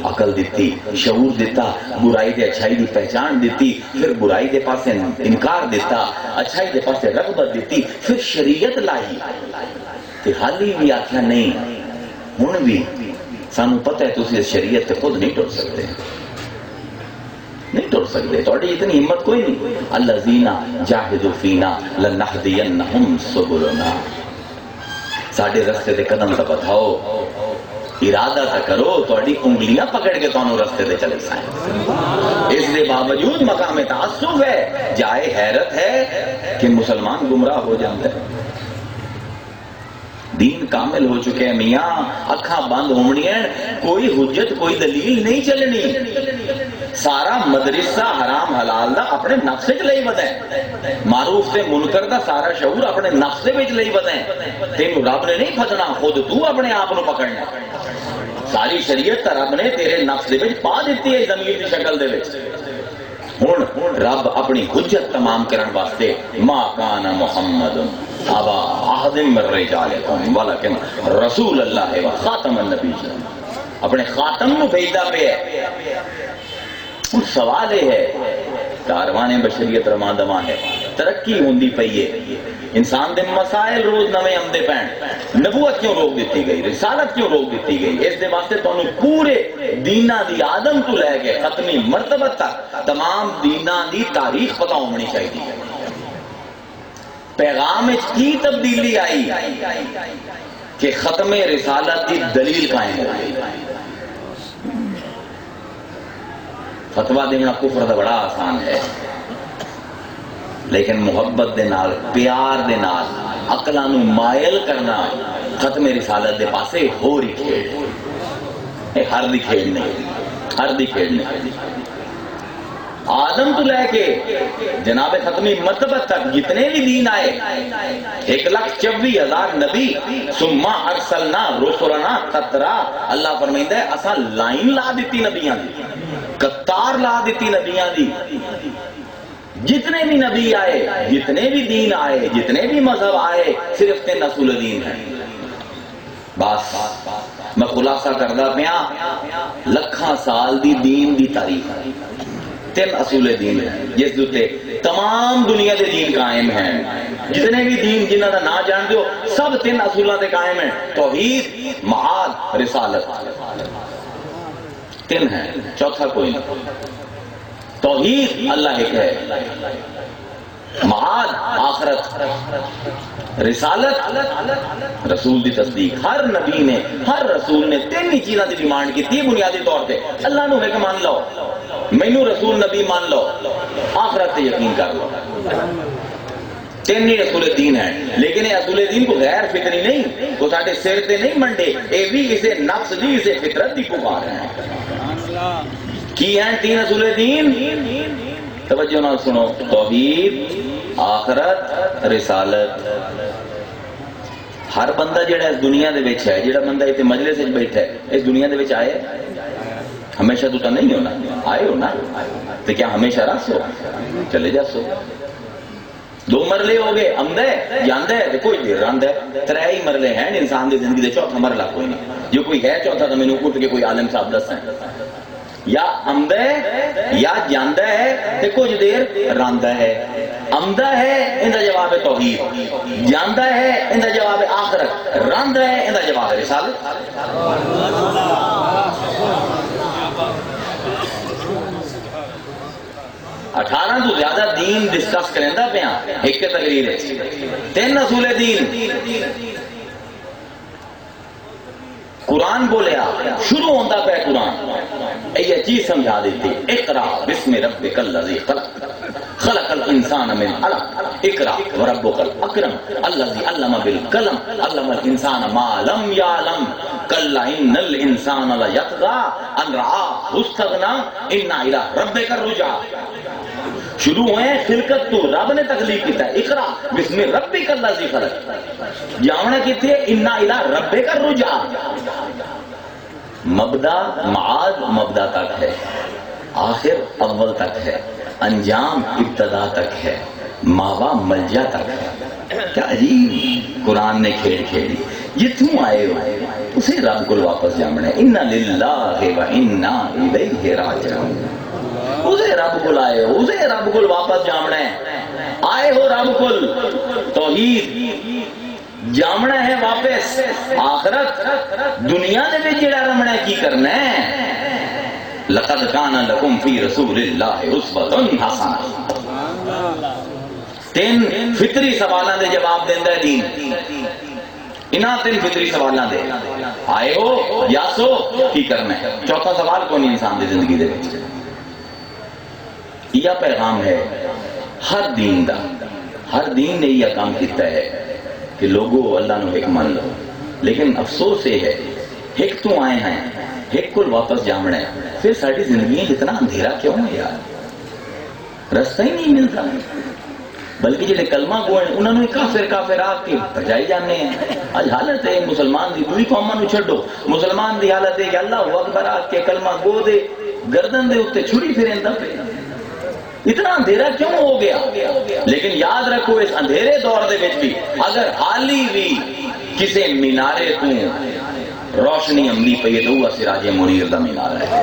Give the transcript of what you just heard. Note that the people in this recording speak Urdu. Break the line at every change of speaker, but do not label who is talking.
عقل دیتی، شعور دیتا، برائی دے اچھائی دی پہچان دیتی، پھر برائی دے پاسے انکار دیتا، اچھائی دے پاسے رغبت دیتی، پھر شریعت لائی تے حالی بھی آکھیا نہیں ہن بھی سانو پتہ ہے تسی اس شریعت تے خود نہیں ٹر سکتے، نہیں ٹر سکتے، تھوڑی اتنی ہمت کوئی نہیں۔ الذین جاہدوا فینا لنہدینہم سبلنا، ساڈے رستے تے قدم تا بتاؤ، ارادہ تا کرو، تھوڑی انگلیاں پکڑ کے تانوں رستے تے چلے سائیں۔ اس دے باوجود مقام تعصب ہے، جائے حیرت ہے کہ مسلمان گمراہ ہو جاتا ہے۔ دین کامل ہو چکے ہیں میاں، اکھاں بند ہونی ہیں، کوئی حجت کوئی دلیل نہیں چلنی، سارا مدرسہ حرام حلال دا اپنے نفس وچ لئی ودا ہے، معروف تے منکر دا سارا شعور اپنے نفس وچ لئی ودا ہے، تینوں رب نے نہیں پھسنا، خود تو اپنے آپ نو پکڑنا، ساری شریعت تا رب نے تیرے نفس دے وچ پا دیتی ہے ضمیر دی شکل دے وچ۔ ہن رب اپنی حجت تمام کرن واسطے ما کان محمد ابا احد من رجالکم ولکن رسول اللہ و خاتم النبیین، اپنے خاتم نو بھیجدا پیا ہے۔ سوال یہ ہے کاروان بشریت رواں دواں ہے، ترقی ہوندی پئی ہے، انسان دے مسائل روز نویں آمدے پین، نبوت کیوں روک دیتی گئی، رسالت کیوں روک دیتی گئی؟ اس دے واسطے تانوں پورے دیناں دی آدم تو لے کے ختمی مرتبہ تک تمام دیناں دی تاریخ پتہ ہونی چاہیے۔ پیغام وچ کی تبدیلی آئی کہ ختم رسالت دی دلیل قائم ہو گئی۔ فتویٰ دینا کفر دا بڑا آسان ہے، لیکن محبت دے نال، پیار دے نال عقلاں نو مائل کرنا ختم رسالت دے پاسے ہو رہی کھیڑ، ہر دی کھیڑ نہیں، ہر دی کھیڑ نہیں۔ آدم تو لے کے جناب ختمی مرتبہ تک جتنے بھی دین آئے، 1,24,000 نبی، ثم ارسلنا رسلنا تترا، اللہ فرمائندہ ہے اسا لائن لا دیتی نبیاں دی، قطار لا دیتی نبیاں دی، جتنے بھی نبی آئے، جتنے بھی دین آئے، جتنے بھی مذہب آئے، صرف 3 اصول دین ہیں۔ بس میں خلاصہ کردہ پیا، لکھاں سال دی دین دی تاریخ، 3 اصول دین ہیں جس دوتے تمام دنیا دے دین قائم ہیں، جتنے بھی دین جنہاں دا نا جان دیو سب 3 اصولہ دے قائم ہیں، توحید، معاد، رسالت، 3 ہیں، چوتھا کوئی نہیں۔ توحید اللہ ایک ہے، معاد آخرت، رسالت رسول دی تصدیق۔ ہر نبی نے، ہر رسول نے 3 ہی چیزاں دی ڈیمانڈ کی تھی بنیادی طور پہ، اللہ نو ایک مان لو، مینوں رسول نبی مان لو، آخرت تے یقین کر لو۔ 3 ہی اصول دین ہیں، لیکن یہ اصول دین کو غیر فطری نہیں، کو ساڈے سر تے نہیں منڈے، اے بھی اسے نفس دی، اسے فطرت دی پکار ہیں۔ کی ہیں 3 اصول دین؟ توجہ نہ سنو، توحید، آخرت، رسالت۔ ہر بندہ جڑا اس دنیا دے وچ ہے، جڑا بندہ اتنے مجلس وچ بیٹھا ہے، اس دنیا دے وچ آئے ہمیشہ تو نہیں ہونا، آئے ہو نا، تو کیا ہمیشہ رہ سو؟ چلے جا سو۔ 2 مرلے ہو گئے، آمدہ ہے جاندہ ہے، کوئی دیر راندہ ہے، 3 ہی مرلے ہیں انسان دی زندگی دے، چوتھا مرلہ کوئی نہیں۔ جو کوئی ہے چوتھا تو میں نے اٹھ کے کوئی عالم صاحب دس ہیں، یا آمدہ ہے یا جاندہ ہے تے کچھ دیر راندہ ہے۔ آمدہ ہے اندہ جواب توحید، جاندہ ہے اندہ جواب آخرت، راندہ ہے اندہ جواب رسالت۔ 18 تو زیادہ دین ڈسکس کریں دا پیا ایک کے تقریر ہے، 3 اصول دین۔ قرآن بولیا، شروع ہوتا پہ قرآن، یہ چیز سمجھا دیتی، اقرا بسم ربک الذی خلق، خلق الانسان من علق، اقرا وربک الاکرم الذی علم بالقلم، علم الانسان ما لم یعلم، کلا ان الانسان لیطغی ان رآہ استغنی ان الی ربک الرجعی۔ شروع ہوئے خلقت تو رب نے تخلیق کیتا ہے، اقرا بسم ربک الذی خلق، جاونا کیتی ہے انا الی ربک الرجعی۔ مبدا معاد مبدا تک ہے، آخر اول تک ہے، انجام ابتدا تک ہے، ماوا ملجا تک ہے۔ کیا عجیب قرآن نے کھیل کھیلی، جتوں آئے ہو اسے رب کو واپس جامنا ہے. اِنَّ لِلَّهِ وَإِنَّا إِلَيْهِ رَاجِعُونَ. اسے رب کو لائے ہو, اسے رب کو واپس جامنا ہے. آئے ہو رب کو, توحید جامنا ہے واپس. آخرت دنیا دے وچ جڑا رمنا ہے کی کرنا ہے. لَقَدْ كَانَ لَكُمْ فِي رَسُولِ اللَّهِ أُسْوَةٌ حَسَنَةٌ. تین فطری سوالوں دے جواب دیندا ہے دین. انہاں تین فطری سوالوں دے آئے ہو یاسو کی کرنا ہے. چوتھا سوال کون انسان دی زندگی دے وچ. یہ پیغام ہے ہر دین دا. ہر دین نے یہ کام کیتا ہے کہ لوگوں اللہ نو ایک مان لو. لیکن افسوس یہ ہے ایک تو آئے ہیں ایک کو واپس جامنا ہے. پھر ساری زندگی اتنا اندھیرا کیوں ہے یار. رستہ ہی نہیں ملتا. بلکہ جڑے کلمہ گو ہیں انہوں نے کافر آ کے بجائی جانے ہیں. آج حالت ہے مسلمان دی دوئی قوماں نو چھڈو, مسلمان دی حالت ہے کہ اللہ اکبر آ کے کلمہ گو دے گردن دے اوتے چھری پھریندا پہ. اتنا اندھیرا کیوں ہو گیا. لیکن یاد رکھو اس اندھیرے دور دے وچ بھی اگر حالی بھی کسے مینارے تو روشنی عملی پئی ہے تو وہ سراج منیر دا مینارہ ہے.